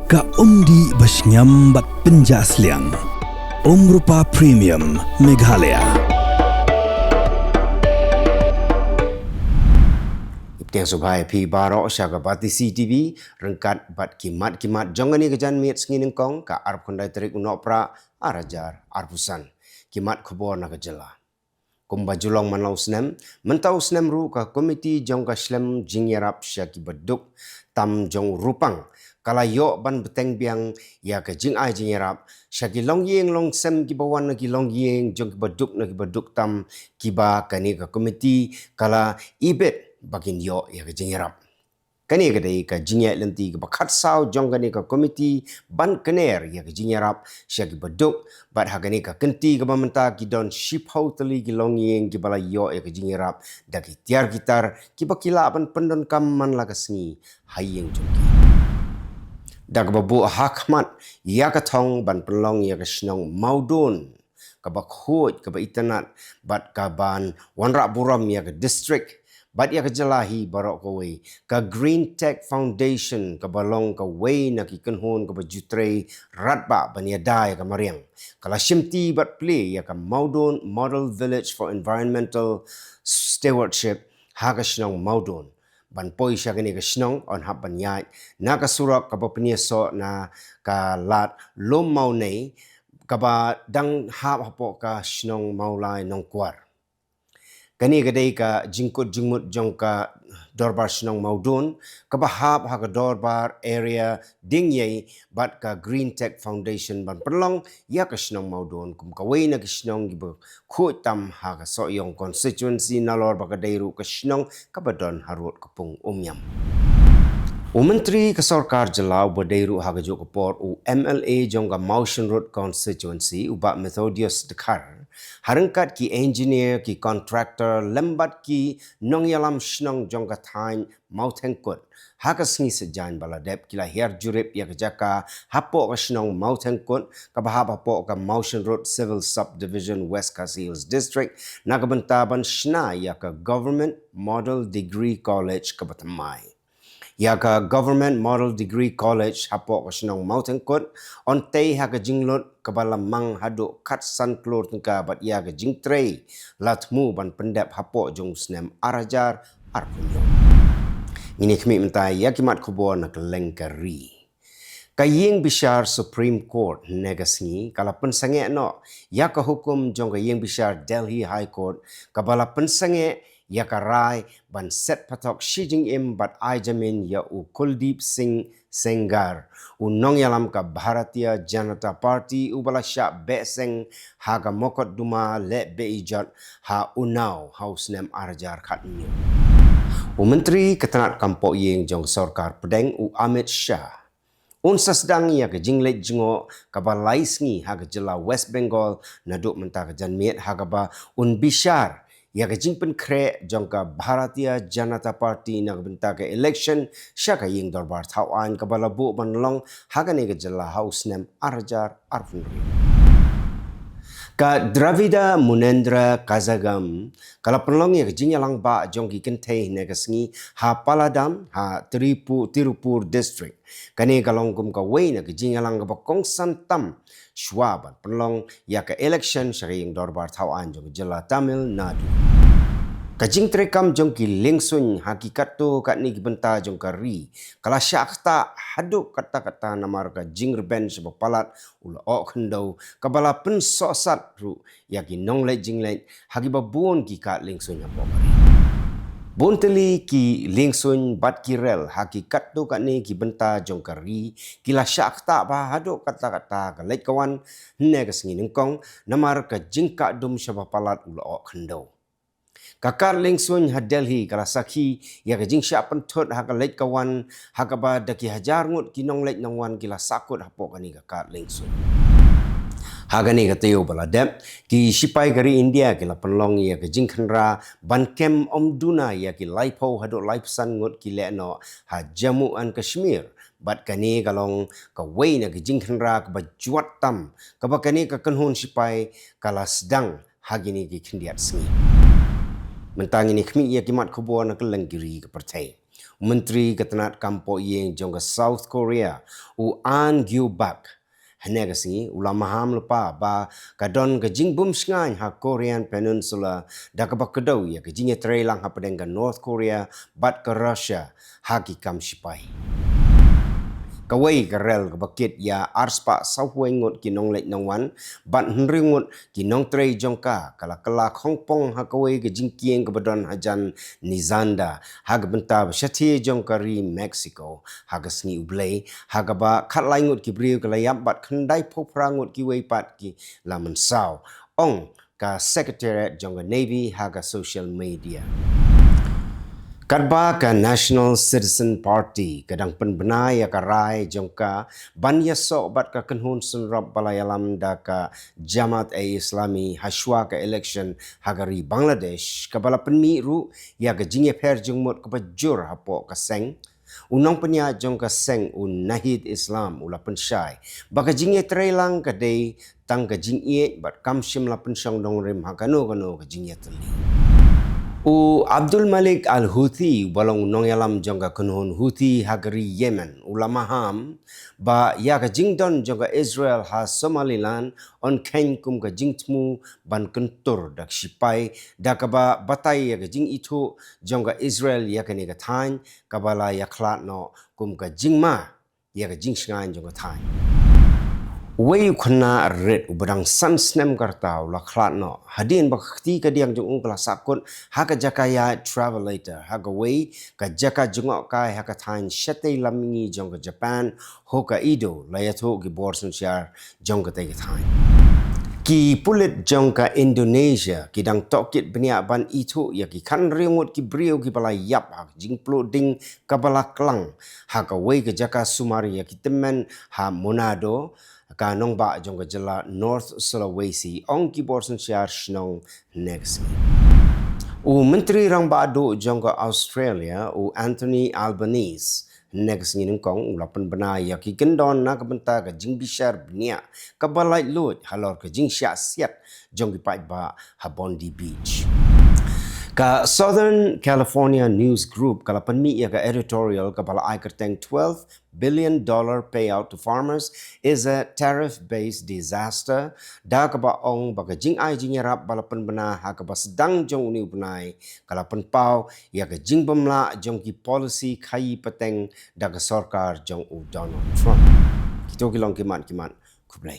Ka umdi basnyam bat penjasliang. Nohprah Premium Meghalaya. Tiang subhai pi barok syaga bati CTV rengkat bat kimat jongani kejan miet sengin kong ka arab kondai Tarik Nohprah arajar arpusan kimat Khubor na Jylla. Kumba julong manau snem mentau snem ru ka komiti jong ka slem jingyarap syaki beduk tam jong rupang kala yok ban beteng biang ya ka jing ai jingyarap syaki long yeng long sem ki bawan na ki long yeng jong ki beduk tam kiba kani ka komiti kala ibet bagin yok ya ka jingyarap. Kani kadai ka jinyat lenti ka bakat sau jong kani ka komiti ban kener ya ka jinyarap syaki beduk bat hagani ka kenti ka mamenta ki don ship hau teli ki long yeng ki bala yok ya ka jinyarap da ki tiar gitar ki bakila ban pendon kamman la ka sengi hayeng jongki. Dak babu hakmat ya ka thong ban pelong ya ka snong maudun ka bakhoj ka ba itanat bat ka ban wanrak buram ya ka district bat ya ka jelahi barok ka we ka Green Tech Foundation ka balong ka we na ki kenhon ka bajutre ratba ban ya dai ka mariang kala shimti bat play ya ka maudun Model Village for Environmental Stewardship ha ka snong maudun ban poi syagani ka snong on hab ban yai na ka surak ka bapnia so na ka lat lom mau nei ka ba dang hab hapo ka snong maulai nong kwar kani gadai ka jingkut jingmut jong ka dorbar snong maudun ka ba hab ha ka dorbar area ding yei bat ka Green Tech Foundation ban perlong ya ka snong maudun kum ka wei na ka snong gi ba khoi tam ha ka so yong constituency nalor ba ka dairu ka snong ka badon harut kapung umyam. Menteri ke Sarkar Jylla berdairu haga juk kepor MLA jong ka Motion Road constituency ubak Methodius Dekar harengkat ki engineer ki contractor lembat ki nong yalam snong jong ka thain mautengkut haga sengi sejan baladep kila her jurip ya kejaka hapo ka snong mautengkut ka bahap hapo ka Motion Road Civil Subdivision West Khasi Hills District na kabentaban shna ya ka Government Model Degree College ka Batamai. Ya ka Government Model Degree College hapo ka sinong mountain coat on tay ha ka jinglot ka balamang hado kat san klor tengka bat ya ka jingtrei latmu ban pendap hapo jong snem arajar arpunyo. Ini kami mentai ya kimat Khubor na Kylleng kari. Kayeng bishar Supreme Court negasni kala pensange no ya ka hukum jong kayeng bishar Delhi High Court ka bala pensange ya ka rai ban set patok Xi Jinping bat ai jamin ya u Kuldip Singh Sengar u nong yalam ka Bharatiya Janata Party u bala sya be seng ha ka mokot duma le be ijat ha unau haus nem arjar khat ni. Menteri Ketenat Kampok Yeng jong Sarkar Pedeng u Amit Shah unsa sedang ya ke jinglet jingo ka ba laisngi ha ka Jylla West Bengal naduk menta ka janmiet ha ka ba un bishar ya ka jingpen kre jong ka Bharatiya Janata Party na benta ka election sya ka yeng dorbar thawan ka balabu banlong ha ka ne ka Jylla House nem arjar arfunri ka Dravida Munendra Kazagam kala penlong ya ka jingyalang ba jong ki kentei ne ka sengi ha Paladam ha Tirupur District kani kalong kum ka wei na ka jingyalang ka kongsan tam Schwaban penlong ya ka election syari yang dorbar thawan jong Jylla Tamil Nadu. Kajing terekam jong ki lingsun hakikat tu kat ni benta jong kari kala syak ta haduk kata-kata namar ka jing reben sebab palat ula ok hendau kabala pensosat ru ya ki nonglet jinglet hagi babun ki kat lingsun apa kari. Bonteli ki lingsun bat kirel hakikat tu kat ni ki benta jong kari kila syak ta ba haduk kata-kata ka lek kawan ne ka sengi nengkong namar ka jingka dum sebab palat ula ok hendau. Kakar lingsun ha Delhi kala sakhi ya ka jing sya pentot ha ka lek kawan ha ka ba daki hajar ngut kinong lek nangwan kila sakut hapo kani kakar lingsun. Ha gani ka tayo baladep ki sipai kari India kila penlong ya ka jing khanra ban kem omduna ya ki laipo hado laipsan ngut ki lekno ha Jammu and Kashmir bat kani kalong ka wei na ka jing khanra ka ba juat tam ka ba kani ka kenhun sipai kala sedang ha gini ki khendiat sengi. Mentang ini kami ia kimat Khubor na Kylleng kiri ke Pyrthei. Menteri Ketenat Kampo Yeng jongga South Korea u an gyu bak. Hanegasi ulama ham lupa ba kadon gajing bum sngany ha Korean Peninsula da kabak kedau ya gajingnya trelang ha pedeng North Korea bat ke Russia ha ki kam sipai. Kawai karel kebakit ya arspa sawwengot kinong lek nongwan ban henringot kinong trei jongka kala kala Hongpong ha kawai gejingkieng kebadon hajan nizanda ha gebenta besyati jongkari Mexico ha gesni ublei ha gaba kat laingot kibriu kelayap bat kendai poprangot kiwei pat ki lamen saw ong ka secretariat jongka Navy ha ka social media. Kadba ka National Citizen Party kadang penbena ya karai jongka ban ya sok bat ka kenhun sunrap balayalam da ka Jamaat Islami haswa ka election hagari Bangladesh kabala penmi ru ya ka jingye per jengmot ka bajur hapo ka seng unang penya jongka seng un nahid Islam ula pensyai baka jingye trelang ka day tang ka jingye bat kamshim la pensyong dong rim hakano ka jingye teli. U Abdul Malik Al-Houthi balong nong yalam jongga kunhun Houthi hagari Yemen ulama ham ba ya ka jingdon jongga Israel ha Somaliland on ken kum ka jingtmu ban kentur dak sipai da ka ba batai ya ka jing itu jongga Israel ya ka ne ka thain kabala ya khlat no kum ka jingma ya ka jing sngan jongga thain. Wei khna red ubadang san snem kartau la khlat no hadin bakti ka diang jung kala sakut ha ka jakaya travelator ha ka wei ka jaka jungok kai ha ka thain shatei lamingi jong ka Japan Hokkaido la yato gi borsan shar jong ka tai ka thain ki pulit jong ka Indonesia ki dang tokit benia ban itu ya ki kan ringut ki brio ki bala yap ha jing ploding ka bala klang ha ka wei ka jaka sumari ya ki temen ha Monado ka nong ba jong ka Jylla North Sulawesi ong ki borsan siar shnong next. U menteri rang ba do jong ka Australia u Anthony Albanese next ngin kong ulapan bena ya ki gendon na ka benta ka jing bishar bnia ka balai lut halor ka jing sya siat jong ki pai ba ha Bondi Beach. Ka Southern California News Group kala penmi ya ka editorial ka bala ai kerteng $12 billion payout to farmers is a tariff-based disaster da ka ba ong baga jing ai jing yarap bala penbena ha ka ba sedang jong uni bunai kala penpau ya ka jing bemla jong ki policy khai peteng da ka sarkar jong u Donald Trump. Kito kilong kimat kublai.